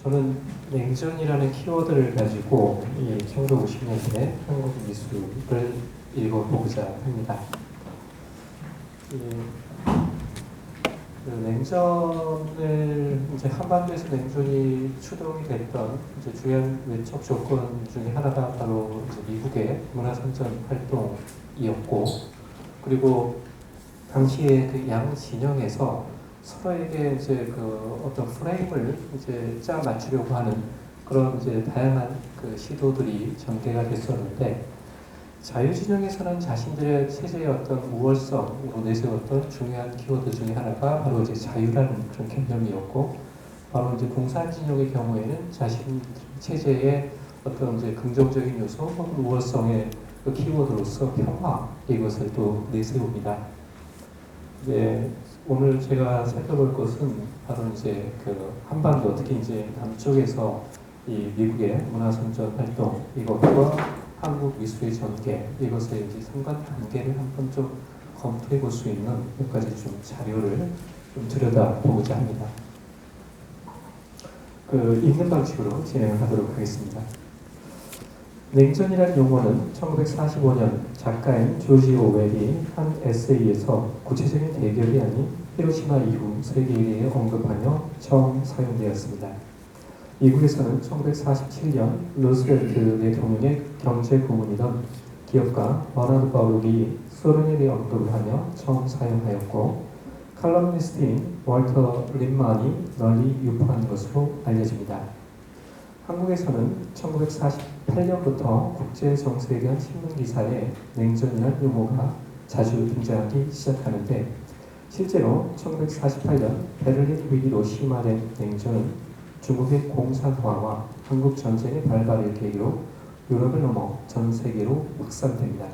저는 냉전이라는 키워드를 가지고 이 1950년대 한국 미술을 읽어보고자 합니다. 그 냉전을 이제 한반도에서 냉전이 추동이 됐던 이제 주요한 외적 조건 중에 하나가 바로 이제 미국의 문화선전 활동이었고, 그리고 당시에 그 양 진영에서 서로에게 이제 그 어떤 프레임을 이제 짜 맞추려고 하는 그런 이제 다양한 그 시도들이 전개가 됐었는데, 자유진영에서는 자신들의 체제의 어떤 우월성으로 내세웠던 중요한 키워드 중에 하나가 바로 이제 자유라는 그런 개념이었고, 바로 이제 공산진영의 경우에는 자신 체제의 어떤 이제 긍정적인 요소 혹은 우월성의 그 키워드로서 평화, 이것을 또 내세웁니다. 네, 오늘 제가 살펴볼 것은 바로 이제 그 한반도, 특히 이제 남쪽에서 이 미국의 문화선전 활동, 이것과 한국 미술의 전개, 이것의 이제 상관관계를 한번 좀 검토해 볼 수 있는 몇 가지 좀 자료를 좀 들여다보고자 합니다. 그 읽는 방식으로 진행을 하도록 하겠습니다. 냉전이라는 용어는 1945년 작가인 조지 오웰이 한 에세이에서 구체적인 대결이 아닌 히로시마 이후 세계에 언급하며 처음 사용되었습니다. 미국에서는 1947년 루스벨트 대통령의 경제 고문이던 기업가 버나드 버룩이 소련에 대해 언급을 하며 처음 사용하였고, 칼럼니스트인 월터 린만이 널리 유포한 것으로 알려집니다. 한국에서는 1948년부터 국제정세에 신문 기사에 냉전이라는 용어가 자주 등장하기 시작하는데, 실제로 1948년 베를린 위기로 심화된 냉전은 중국의 공산화와 한국 전쟁의 발발을 계기로 유럽을 넘어 전 세계로 확산됩니다.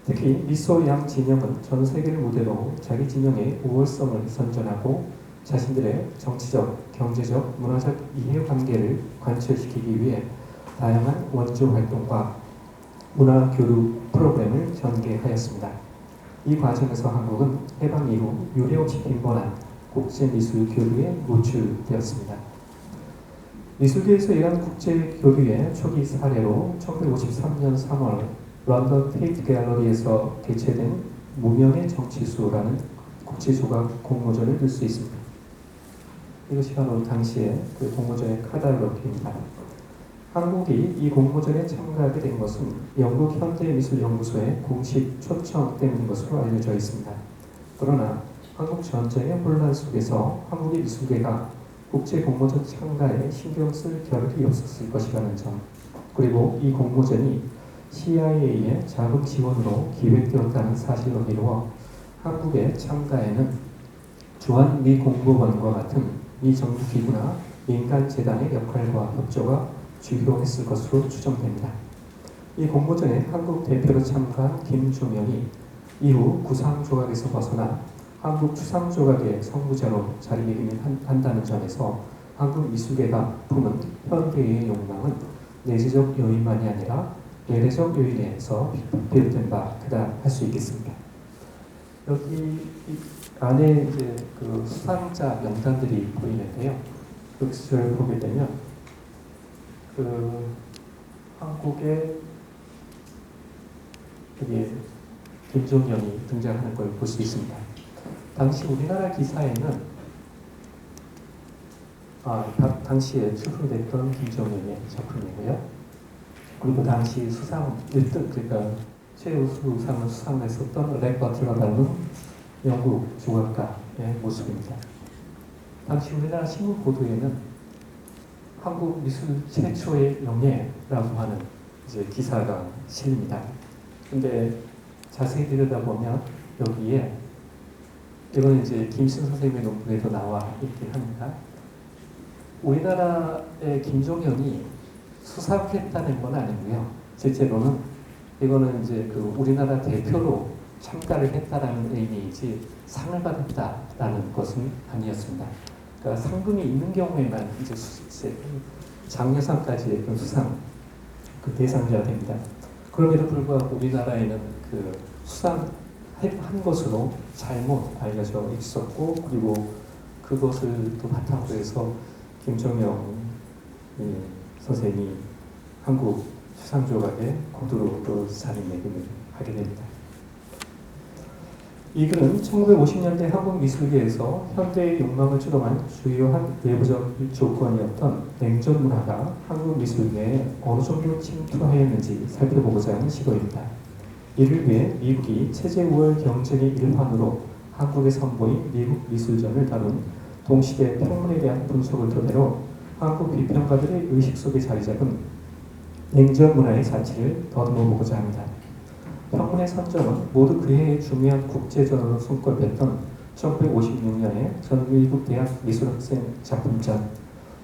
특히 미소 양 진영은 전 세계를 무대로 자기 진영의 우월성을 선전하고 자신들의 정치적, 경제적, 문화적 이해관계를 관철시키기 위해 다양한 원조 활동과 문화 교류 프로그램을 전개하였습니다. 이 과정에서 한국은 해방 이후 유례없이 빈번한 국제미술 교류에 노출되었습니다. 미술계에서 이러한 국제교류의 초기 사례로 1953년 3월 런던 테이트 갤러리에서 개최된 무명의 정치수라는 국제조각 공모전을 들 수 있습니다. 이것이 바로 당시의 그 공모전의 카탈로그입니다. 한국이 이 공모전에 참가하게 된 것은 영국 현대미술연구소의 공식 초청 때문인 것으로 알려져 있습니다. 그러나 한국 전쟁의 혼란 속에서 한국의 미술계가 국제 공모전 참가에 신경 쓸 겨를이 없었을 것이라는 점, 그리고 이 공모전이 CIA의 자금 지원으로 기획되었다는 사실로 미루어 한국의 참가에는 주한 미 공보원과 같은 미 정부 기구나 민간 재단의 역할과 협조가 주요했을 것으로 추정됩니다. 이 공모전에 한국 대표로 참가한 김종현이 이후 구상조각에서 벗어나 한국 추상조각의 선구자로 자리매김한다는 점에서 한국 미술계가 품은 현대의 욕망은 내재적 요인만이 아니라 외래적 요인에서 비롯된 바크다 할 수 있겠습니다. 여기 안에 이제 그 수상자 명단들이 보이는데요. 여기서 보게 되면 그 한국의 여기 김종현이 등장하는 걸 볼 수 있습니다. 당시 우리나라 기사에는 당시에 출품됐던 김종현의 작품이고요. 그리고 당시 수상 1등, 그러니까 최우수상을 수상했었던 렉 버틀러라는 영국 조각가의 모습입니다. 당시 우리나라 신문 보도에는 한국 미술 최초의 영예라고 하는 이제 기사가 실립니다. 근데 자세히 들여다보면 여기에 이거는 이제 김신 선생님의 논문에도 나와 있긴 합니다. 우리나라의 김종현이 수상했다는 건 아니고요. 실제로는 이거는 이제 그 우리나라 대표로 참가를 했다라는 의미이지 상을 받았다라는 것은 아니었습니다. 그러니까 상금이 있는 경우에만 이제 장려상까지의 그 수상 그 대상자가 됩니다. 그럼에도 불구하고 우리나라에는 그 수상한 것으로 잘못 알려져 있었고, 그리고 그것을 또 바탕으로 해서 김종현 선생이 한국 추상조각에 고도로 또 자리매김을 하게 됩니다. 이 글은 1950년대 한국 미술계에서 현대의 욕망을 주동한 주요한 외부적 조건이었던 냉전 문화가 한국 미술계에 어느 정도 침투하였는지 살펴보고자 하는 시도입니다. 이를 위해 미국이 체제 우월 경쟁의 일환으로 한국에 선보인 미국 미술전을 다룬 동시대 평문에 대한 분석을 토대로 한국 비평가들의 의식 속에 자리 잡은 냉전 문화의 가치를 더듬어 보고자 합니다. 평문의 선정은 모두 그해의 중요한 국제전으로 손꼽혔던 1956년의 전미국대학 미술학생 작품전,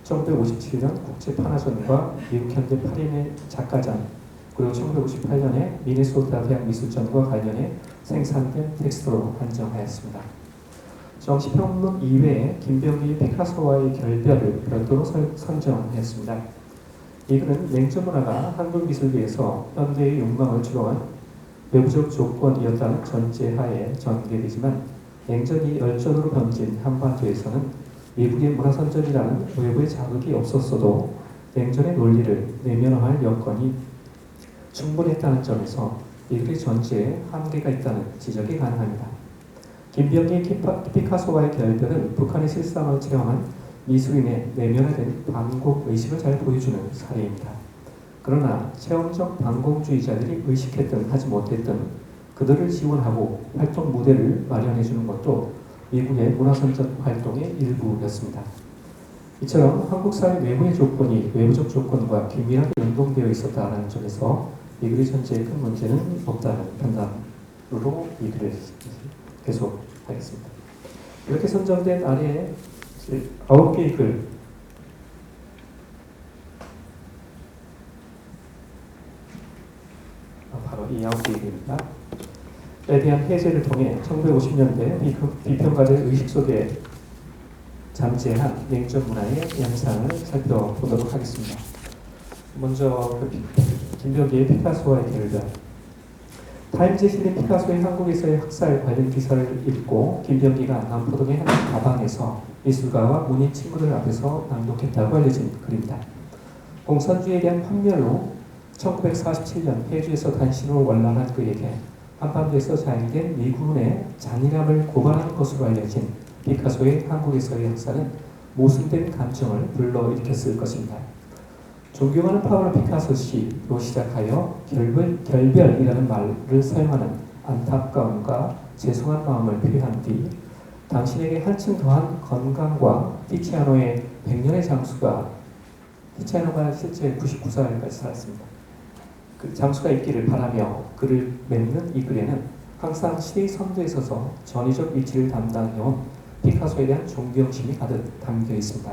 1957년 국제판화전과 미국 현대 8인의 작가전, 그리고 1958년에 미네소타 대학 미술전과 관련해 생산된 텍스트로 한정하였습니다. 정시평론 이외에 김병기의 피카소와의 결별을 별도로 선정했습니다. 이 글은 냉전 문화가 한국 미술계에서 현대의 욕망을 주로한 외부적 조건이었다는 전제하에 전개되지만 냉전이 열전으로 번진 한반도에서는 미국의 문화선전이라는 외부의 자극이 없었어도 냉전의 논리를 내면화할 여건이 충분했다는 점에서 이들의 전제에 한계가 있다는 지적이 가능합니다. 김병기 피카소와의 결별은 북한의 실상을 체험한 미술인의 내면화된 반공의식을 잘 보여주는 사례입니다. 그러나 체험적 반공주의자들이 의식했든 하지 못했든 그들을 지원하고 활동 무대를 마련해주는 것도 미국의 문화선전 활동의 일부였습니다. 이처럼 한국 사회 내부의 조건이 외부적 조건과 긴밀하게 연동되어 있었다는 점에서 이 글의 전제에 큰 문제는 없다는 판단으로 이 글을 계속하겠습니다. 이렇게 선정된 아래에 9개의 글, 바로 이 9개의 글입니다. 에 대한 해제를 통해 1950년대 비평가들의 의식 속에 잠재한 냉전 문화의 양상을 살펴보도록 하겠습니다. 먼저 김병기의 피카소와의 결별. 타임즈에 실린 피카소의 한국에서의 학살 관련 기사를 읽고 김병기가 남포동의 한 가방에서 미술가와 문인 친구들 앞에서 낭독했다고 알려진 글입니다. 공산주의에 대한 판멸로 1947년 해주에서 단신으로 월남한 그에게 한반도에서 자행된 미군의 잔인함을 고발하는 것으로 알려진 피카소의 한국에서의 학살은 모순된 감정을 불러일으켰을 것입니다. 존경하는 파블로 피카소 씨로 시작하여 결별이라는 말을 사용하는 안타까움과 죄송한 마음을 표현한 뒤 당신에게 한층 더한 건강과 티치아노의 100년의 장수가, 티치아노가 실제 99살까지 살았습니다. 그 장수가 있기를 바라며 글을 맺는 이 글에는 항상 시대의 선두에 서서 전위적 위치를 담당해온 피카소에 대한 존경심이 가득 담겨 있습니다.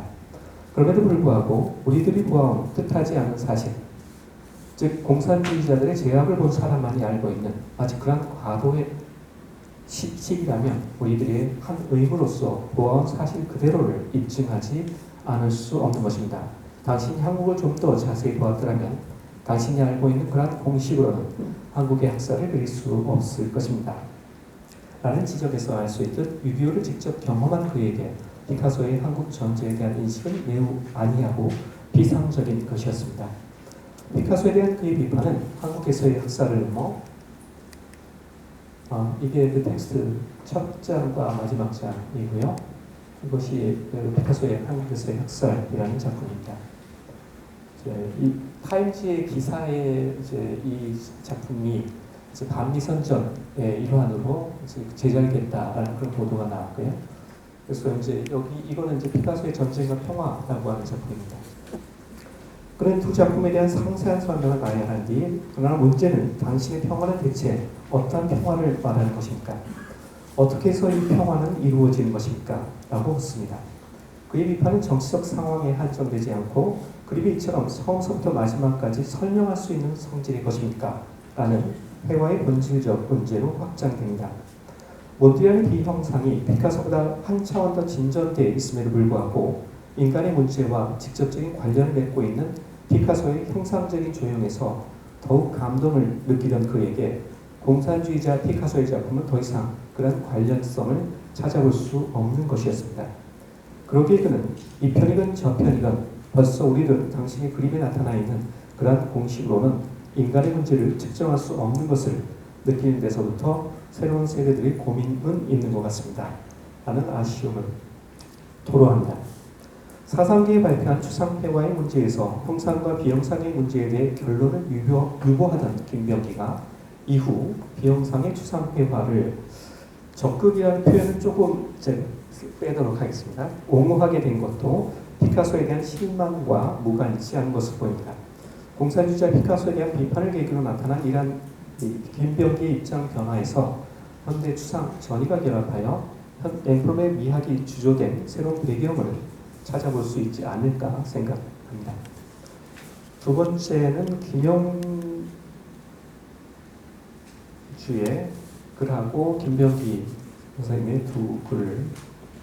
그럼에도 불구하고 우리들이 보아온 뜻하지 않은 사실, 즉 공산주의자들의 제약을 본 사람만이 알고 있는 아직 그러한 과도의 시기라면 우리들의 한 의무로서 보아온 사실 그대로를 입증하지 않을 수 없는 것입니다. 당신이 한국을 좀 더 자세히 보았더라면 당신이 알고 있는 그러한 공식으로는 한국의 학살을 그릴 수 없을 것입니다. 라는 지적에서 알 수 있듯 6.25를 직접 경험한 그에게 피카소의 한국 전제에 대한 인식은 매우 안이하고 비상적인 것이었습니다. 피카소에 대한 그의 비판은 한국에서의 학살을 넘어 이게 그 텍스트 첫 장과 마지막 장이고요. 이것이 피카소의 한국에서의 학살이라는 작품입니다. 이 타임즈의 기사에 이 작품이 반미선전의 일환으로 제작됐다라는 그런 보도가 나왔고요. 그래서 이제 이거는 이제 피카소의 전쟁과 평화라고 하는 작품입니다. 그런 두 작품에 대한 상세한 설명을 마련한 뒤, 그러나 문제는 당신의 평화는 대체 어떤 평화를 말하는 것입니까? 어떻게 해서 이 평화는 이루어지는 것입니까? 라고 묻습니다. 그의 비판은 정치적 상황에 한정되지 않고 그림이 이처럼 처음부터 마지막까지 설명할 수 있는 성질의 것입니까? 라는 회화의 본질적 문제로 확장됩니다. 몬드리안의 비형상이 피카소보다 한 차원 더 진전되어 있음에도 불구하고 인간의 문제와 직접적인 관련을 맺고 있는 피카소의 형상적인 조형에서 더욱 감동을 느끼던 그에게 공산주의자 피카소의 작품은 더 이상 그런 관련성을 찾아볼 수 없는 것이었습니다. 그러기에 그는 이편이건 저편이건 벌써 우리는 당신의 그림에 나타나 있는 그러한 공식으로는 인간의 문제를 측정할 수 없는 것을 느끼는 데서부터 새로운 세대들의 고민은 있는 것 같습니다. 라는 아쉬움을 토로합니다. 사상계에 발표한 추상회화의 문제에서 형상과 비형상의 문제에 대해 결론을 유보하던 김병기가 이후 비형상의 추상회화를 적극이라는 표현을 조금 빼도록 하겠습니다. 옹호하게 된 것도 피카소에 대한 실망과 무관치 않은 것을 보입니다. 공산주의자 피카소에 대한 비판을 계기로 나타난 이러한 김병기의 입장 변화에서 현대 추상 전이가 결합하여 앵크롬의 미학이 주조된 새로운 배경을 찾아볼 수 있지 않을까 생각합니다. 두 번째는 김영주의 글하고 김병기 선생님의 두 글을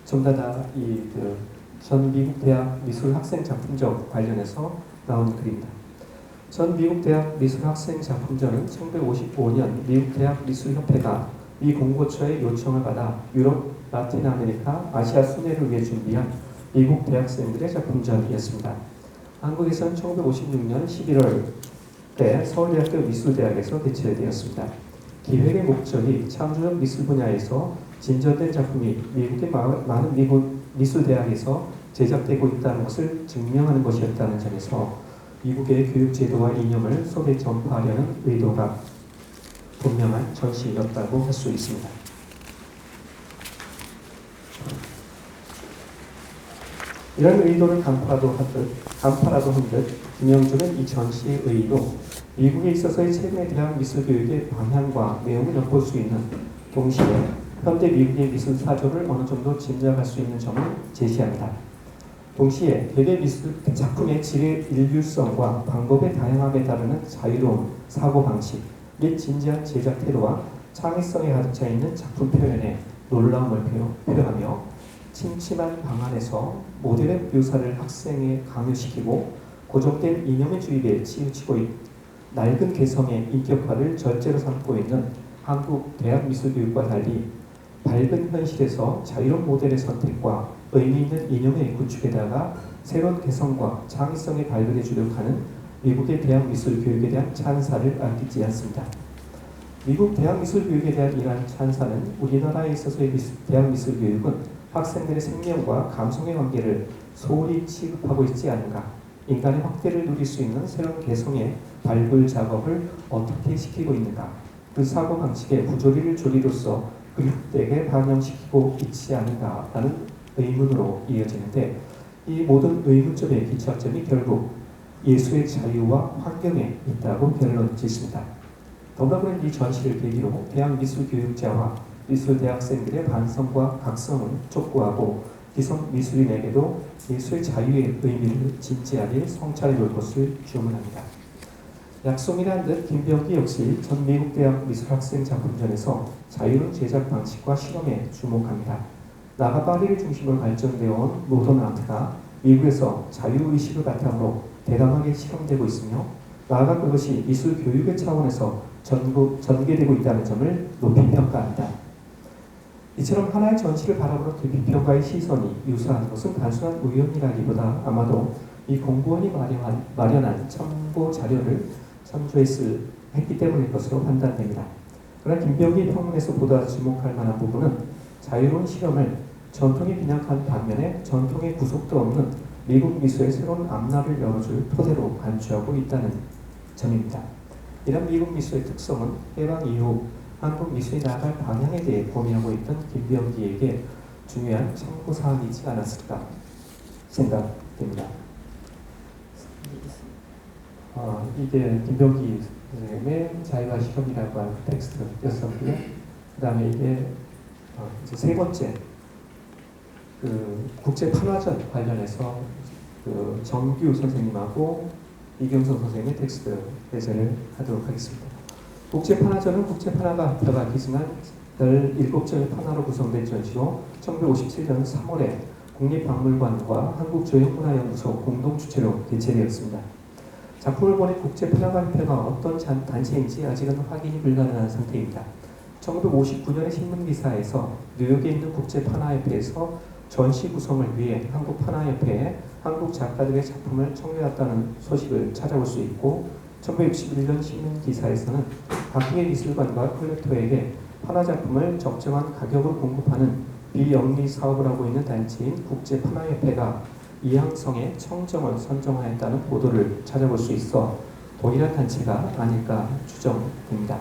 전부 다 전 미국 대학 미술 학생 작품전 관련해서 나온 글입니다. 전 미국 대학 미술 학생 작품전은 1955년 미국 대학 미술협회가 미 공고처의 요청을 받아 유럽, 라틴 아메리카, 아시아 순회를 위해 준비한 미국 대학생들의 작품전이었습니다. 한국에서는 1956년 11월에 서울대학교 미술대학에서 개최되었습니다. 기획의 목적이 창조적 미술 분야에서 진전된 작품이 미국의 많은 미국 미술대학에서 제작되고 있다는 것을 증명하는 것이었다는 점에서 미국의 교육제도와 이념을 속에 전파하려는 의도가 분명한 전시였다고 할 수 있습니다. 이런 의도를 간파라도 한 듯 김영주는 이 전시의 의의로 미국에 있어서의 최근의 대학 미술 교육의 방향과 내용을 엿볼 수 있는 동시에 현대 미국의 미술 사조를 어느 정도 짐작할 수 있는 점을 제시합니다. 동시에 개개 미술 작품의 질의 일규성과 방법의 다양함에 따르는 자유로운 사고방식 및 진지한 제작 태도와 창의성에 가득 차 있는 작품 표현에 놀라움을 표하며 침침한 방안에서 모델의 묘사를 학생에 강요시키고 고정된 이념의 주입에 치우치고 낡은 개성의 인격화를 절제로 삼고 있는 한국 대학 미술교육과 달리 밝은 현실에서 자유로운 모델의 선택과 의미 있는 이념의 구축에다가 새로운 개성과 창의성에 발굴해 주려고 하는 미국의 대학 미술 교육에 대한 찬사를 아끼지 않습니다. 미국 대학 미술 교육에 대한 이러한 찬사는 우리나라에 있어서의 대학 미술 교육은 학생들의 생명과 감성의 관계를 소홀히 취급하고 있지 않은가, 인간의 확대를 누릴 수 있는 새로운 개성의 발굴 작업을 어떻게 시키고 있는가, 그 사고방식의 부조리를 조리로서 그릇되게 반영시키고 있지 않은가라는 의문으로 이어지는데, 이 모든 의문점의 기착점이 결국 예술의 자유와 환경에 있다고 결론 짓습니다. 더불어 이 전시를 계기로 대학 미술교육자와 미술대학생들의 반성과 각성을 촉구하고 기성 미술인에게도 예술의 자유의 의미를 진지하게 성찰해 볼 것을 주문합니다. 약속이란 듯 김병기 역시 전 미국 대학 미술학생 작품전에서 자유로운 제작 방식과 실험에 주목합니다. 나가 파리를 중심으로 발전되어 온 모던 아트가 미국에서 자유의식을 바탕으로 대담하게 실험되고 있으며 나아가 그것이 미술 교육의 차원에서 전개되고 있다는 점을 높이 평가합니다. 이처럼 하나의 전시를 바라보는 그 비평가의 시선이 유사한 것은 단순한 우연이라기보다 아마도 이 공무원이 마련한 참고 자료를 참조했기 때문일 것으로 판단됩니다. 그러나 김병기 평론에서 보다 주목할 만한 부분은 자유로운 실험을 전통에 빈약한 반면에 전통의 구속도 없는 미국 미술의 새로운 앞날을 열어줄 토대로 간주하고 있다는 점입니다. 이런 미국 미술의 특성은 해방 이후 한국 미술이 나아갈 방향에 대해 고민하고 있던 김병기에게 중요한 참고사항이지 않았을까 생각됩니다. 이게 김병기 선생님의 자유와 실험이라고 하는 텍스트였었고요. 그 다음에 이게 이제 세 번째 그 국제 판화전 관련해서 그 정규 선생님하고 이경선 선생님의 텍스트 배제를 하도록 하겠습니다. 국제 판화전은 국제 판화가 협회가 기증한 17점의 판화로 구성된 전시로 1957년 3월에 국립박물관과 한국조형문화연구소 공동 주최로 개최되었습니다. 작품을 보낸 국제 판화가 협회가 어떤 단체인지 아직은 확인이 불가능한 상태입니다. 1959년의 신문기사에서 뉴욕에 있는 국제 판화협회에서 전시 구성을 위해 한국판화협회에 한국 작가들의 작품을 청구했다는 소식을 찾아볼 수 있고 1961년 신문 기사에서는 각국의 미술관과 컬렉터에게 판화 작품을 적정한 가격으로 공급하는 비영리 사업을 하고 있는 단체인 국제판화협회가 이항성의 청정을 선정하였다는 보도를 찾아볼 수 있어 동일한 단체가 아닐까 추정됩니다.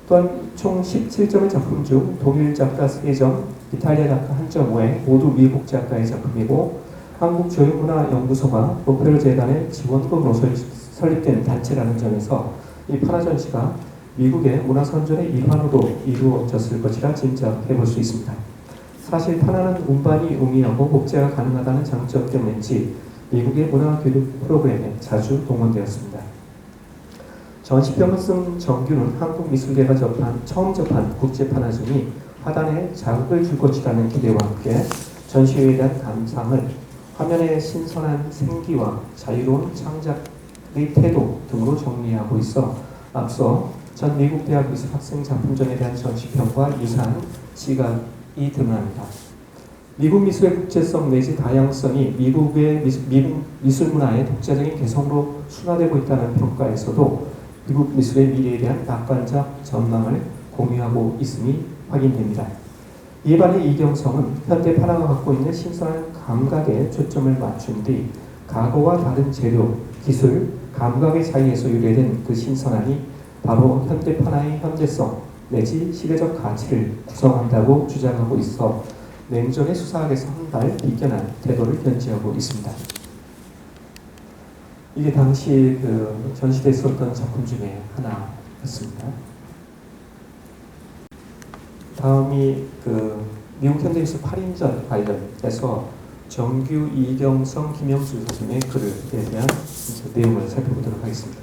또한 총 17점의 작품 중 독일 작가 3점, 이탈리아 작가 1점 외에 모두 미국 작가의 작품이고 한국조형문화연구소가 로펠러 재단의 지원금으로 설립된 단체라는 점에서 이 판화 전시가 미국의 문화선전의 일환으로 이루어졌을 것이라 짐작해 볼 수 있습니다. 사실 판화는 운반이 용이하고 복제가 가능하다는 장점 때문인지 미국의 문화교육 프로그램에 자주 동원되었습니다. 전시평을 쓴 정규는 한국 미술계가 처음 접한 국제판화 중이 화단에 자극을 줄 것이라는 기대와 함께 전시회에 대한 감상을 화면의 신선한 생기와 자유로운 창작의 태도 등으로 정리하고 있어 앞서 전 미국 대학 미술 학생 작품전에 대한 전시평과 유사한 시각이 드러납니다. 미국 미술의 국제성 내지 다양성이 미국의 미술 문화의 독자적인 개성으로 순화되고 있다는 평가에서도 미국 미술의 미래에 대한 낙관적 전망을 공유하고 있음이 확인됩니다. 이에 반해 이경성은 현대 판화가 갖고 있는 신선한 감각에 초점을 맞춘 뒤 과거와 다른 재료, 기술, 감각의 차이에서 유래된 그 신선함이 바로 현대 판화의 현대성 내지 시대적 가치를 구성한다고 주장하고 있어 냉전의 수사학에서 한 발 비껴난 태도를 견지하고 있습니다. 이게 당시 전시됐었던 작품 중에 하나였습니다. 다음이 미국 현대미술 8인전 관련해서 정규, 이경성, 김영수 교수님의 글에 대한 내용을 살펴보도록 하겠습니다.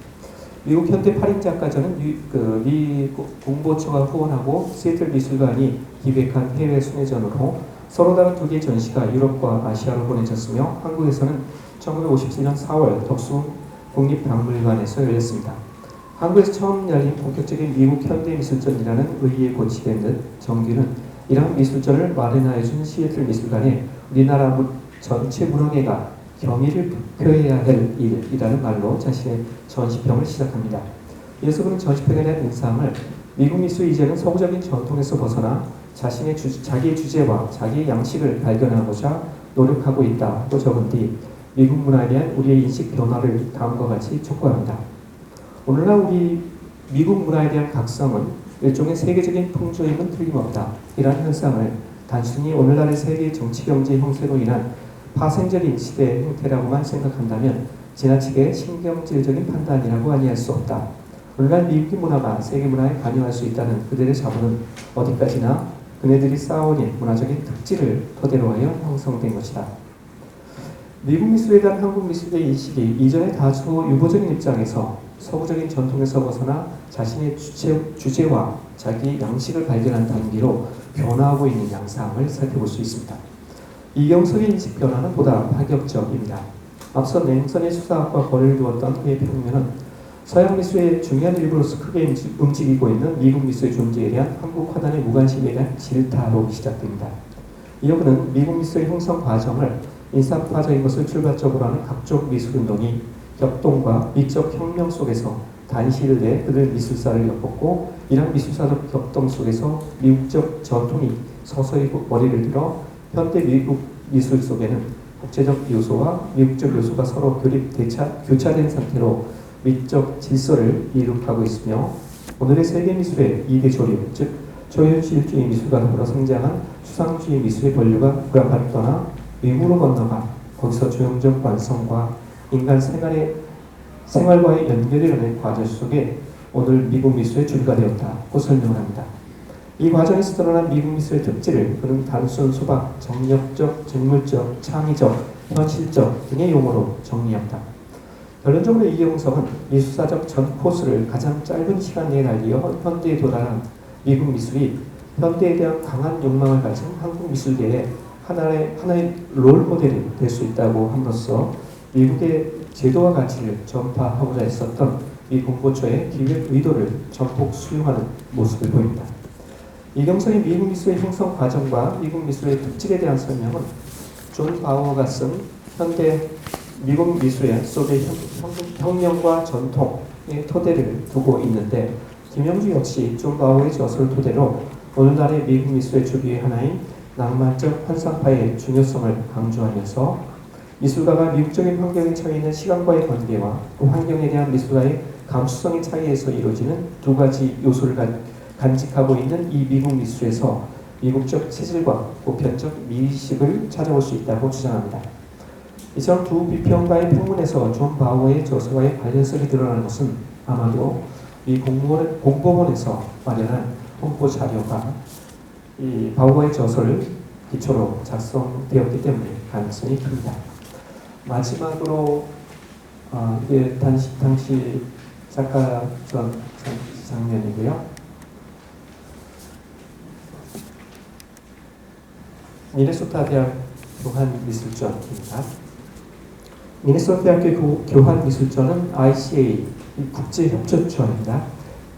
미국 현대 8인 작가전은 미 국보처가 후원하고 시애틀 미술관이 기획한 해외 순회전으로 서로 다른 두 개의 전시가 유럽과 아시아로 보내졌으며 한국에서는 1957년 4월 덕숭 국립박물관에서 열렸습니다. 한국에서 처음 열린 본격적인 미국 현대미술전이라는 의의에 고치된 듯 정규는 이러한 미술전을 마련하여준 시애틀 미술관에 우리나라 전체 문화계가 경의를 표해야 할 일이라는 말로 자신의 전시평을 시작합니다. 이어서 그는 전시평에 대한 인상을 미국 미술 이제는 서구적인 전통에서 벗어나 자기의 주제와 자기의 양식을 발견하고자 노력하고 있다고 적은 뒤 미국 문화에 대한 우리의 인식 변화를 다음과 같이 촉구합니다. 오늘날 우리 미국 문화에 대한 각성은 일종의 세계적인 풍조임은 틀림없다. 이러한 현상을 단순히 오늘날의 세계 정치 경제 형세로 인한 파생적인 시대의 형태라고만 생각한다면 지나치게 신경질적인 판단이라고 아니할 수 없다. 오늘날 미국의 문화가 세계 문화에 관여할 수 있다는 그들의 자부는 어디까지나 그네들이 쌓아올린 문화적인 특질을 토대로 하여 형성된 것이다. 미국 미술에 대한 한국 미술의 인식이 이전에 다소 유보적인 입장에서 서구적인 전통에서 벗어나 자신의 주제와 자기 양식을 발견한 단계로 변화하고 있는 양상을 살펴볼 수 있습니다. 이경석의 인식 변화는 보다 파격적입니다. 앞서 냉선의 수사학과 거리를 두었던 그의 평면은 서양 미술의 중요한 일부로서 크게 움직이고 있는 미국 미술의 존재에 대한 한국 화단의 무관심에 대한 질타로 시작됩니다. 이어 그는 미국 미술의 형성 과정을 인사파적인 것을 출발적으로 하는 각종 미술운동이 격동과 미적 혁명 속에서 단시를 내 그들 미술사를 엮었고 이런 미술사적 격동 속에서 미국적 전통이 서서히 머리를 들어 현대 미국 미술 속에는 국제적 요소와 미국적 요소가 서로 교차된 상태로 미적 질서를 이룩하고 있으며 오늘의 세계 미술의 2대 조류, 즉 초현실주의 미술과 더불어 성장한 추상주의 미술의 본류가 불합하를 떠나 미국으로 건너가 거기서 조형적 완성과 인간 생활과의 연결이라는 과정 속에 오늘 미국 미술의 주류가 되었다고 설명을 합니다. 이 과정에서 드러난 미국 미술의 특질을 그는 단순 소박, 정력적, 직물적, 창의적, 현실적 등의 용어로 정리합니다. 결론적으로 이경성은 미술사적 전 코스를 가장 짧은 시간 내에 달리어 현대에 도달한 미국 미술이 현대에 대한 강한 욕망을 가진 한국 미술계의 하나의 롤모델이 될 수 있다고 함으로써 미국의 제도와 가치를 전파하고자 했었던 미 국보처의 기획 의도를 전폭 수용하는 모습을 보입니다. 이경성의 미국 미술의 형성 과정과 미국 미술의 특질에 대한 설명은 존 바우어가 쓴 현대 미국 미술의 속의 혁명과 전통의 토대를 두고 있는데, 김영주 역시 존 바우어의 저서를 토대로 오늘날의 미국 미술의 주류의 하나인 낭만적 환상파의 중요성을 강조하면서 미술가가 미국적인 환경에 처해 있는 시간과의 관계와 그 환경에 대한 미술가의 감수성의 차이에서 이루어지는 두 가지 요소를 간직하고 있는 이 미국 미술에서 미국적 체질과 보편적 미식을 찾아볼 수 있다고 주장합니다. 이처럼 두 비평가의 평문에서 존 바우어의 저서와의 관련성이 드러나는 것은 아마도 이 공보원에서 마련한 홍보 자료가 이 바우어의 저서를 기초로 작성되었기 때문에 가능성이 큽니다. 마지막으로 당시 작가 전 장면이고요. 미네소타 대학 교환미술전입니다. 미네소타 대학교 교환미술전은 ICA 국제협조처입니다.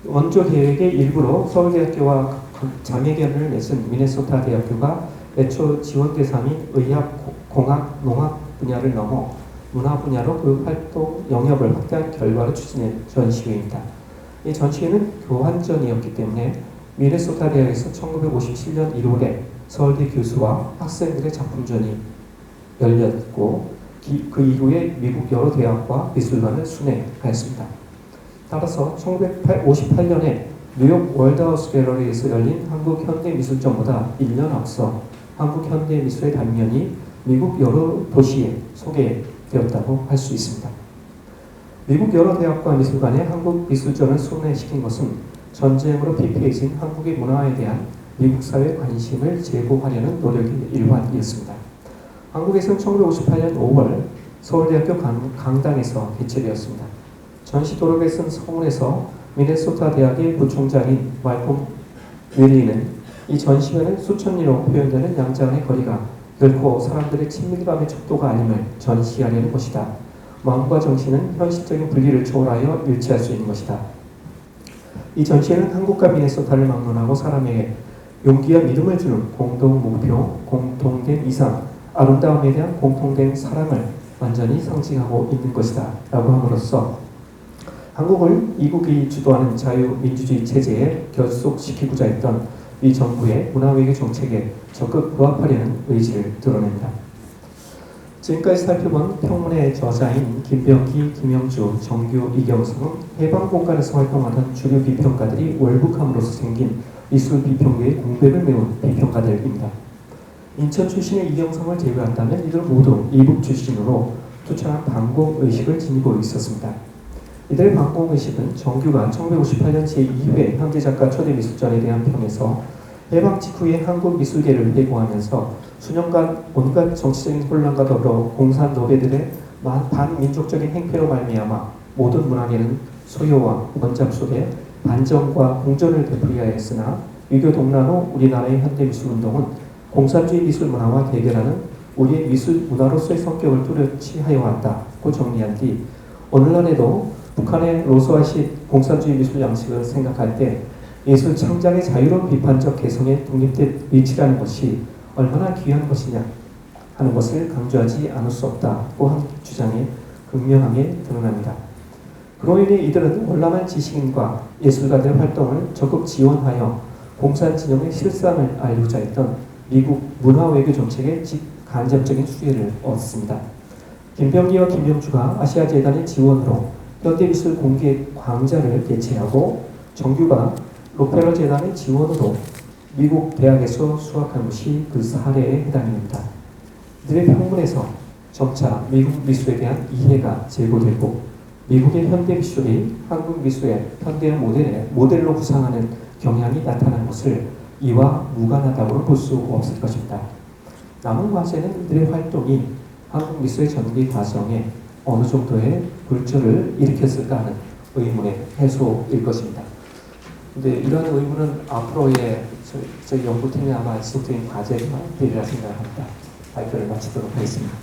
원조 계획의 일부로 서울대학교와 자매결을 맺은 미네소타 대학교가 애초 지원 대상인 의학, 공학, 농학 분야를 넘어 문화 분야로 그 활동 영역을 확대한 결과로 추진된 전시회입니다. 이 전시회는 교환전이었기 때문에 미네소타 대학에서 1957년 1월에 서울대 교수와 학생들의 작품전이 열렸고 그 이후에 미국 여러 대학과 미술관을 순회하였습니다. 따라서 1958년에 뉴욕 월드하우스 갤러리에서 열린 한국현대미술전보다 1년 앞서 한국현대미술의 단면이 미국 여러 도시에 소개되었다고 할 수 있습니다. 미국 여러 대학과 미술관에 한국미술전을 순회시킨 것은 전쟁으로 피폐해진 한국의 문화에 대한 미국 사회의 관심을 제고하려는 노력의 일환이었습니다. 한국에서는 1958년 5월 서울대학교 강당에서 개최되었습니다. 전시 도록에 쓴 서문에서 미네소타 대학의 부총장인 말콤 윌리는 이 전시회는 수천리로 표현되는 양자간의 거리가 결코 사람들의 친밀감의 척도가 아님을 전시하려는 것이다. 마음과 정신은 현실적인 분리를 초월하여 일치할 수 있는 것이다. 이 전시회는 한국과 미네소타를 막론하고 사람에게 용기와 믿음을 주는 공동 목표, 공통된 이상, 아름다움에 대한 공통된 사랑을 완전히 상징하고 있는 것이다 라고 함으로써 한국을 이국이 주도하는 자유민주주의 체제에 결속시키고자 했던 이 정부의 문화외교 정책에 적극 부합하려는 의지를 드러냅니다. 지금까지 살펴본 평문의 저자인 김병기, 김영주, 정규, 이경성은 해방공간에서 활동하던 주류 비평가들이 월북함으로써 생긴 미술 비평계의 공백을 메운 비평가들입니다. 인천 출신의 이경성을 제외한다면 이들 모두 이북 출신으로 투철한 반공의식을 지니고 있었습니다. 이들의 반공의식은 정규가 1958년 제2회 현대작가 초대미술전에 대한 평에서 해방 직후의 한국 미술계를 회고하면서 수년간 온갖 정치적인 혼란과 더불어 공산 노예들의 반민족적인 행패로 말미암아 모든 문화계는 소요와 원작 속에 반정과 공전을 되풀이하여 했으나 유교 동란 후 우리나라의 현대미술운동은 공산주의 미술 문화와 대결하는 우리의 미술 문화로서의 성격을 뚜렷이 하여 왔다고 정리한 뒤 오늘날에도 북한의 로소아식 공산주의 미술 양식을 생각할 때 예술 창작의 자유로운 비판적 개성의 독립된 위치라는 것이 얼마나 귀한 것이냐 하는 것을 강조하지 않을 수 없다고 한 주장에 극명하게 드러납니다. 그로 인해 이들은 월남한 지식인과 예술가들의 활동을 적극 지원하여 공산 진영의 실상을 알고자 했던 미국 문화외교 정책의 간접적인 수혜를 얻었습니다. 김병기와 김영주가 아시아재단의 지원으로 현대미술 공개 광장을 개최하고 정규가 록펠러 재단의 지원으로 미국 대학에서 수학한 것이 그 사례에 해당됩니다. 이들의 평문에서 점차 미국 미술에 대한 이해가 제고되고 미국의 현대미술이 한국 미술의 현대화 모델로 구상하는 경향이 나타난 것을 이와 무관하다고는 볼 수 없을 것입니다. 남은 과제는 이들의 활동이 한국 미술의 전개 과정에 어느 정도의 굴절을 일으켰을까 하는 의문의 해소일 것입니다. 근데 이러한 의문은 앞으로의 저희 연구팀이 아마 지속적인 과제가 되리라 생각합니다. 발표를 마치도록 하겠습니다.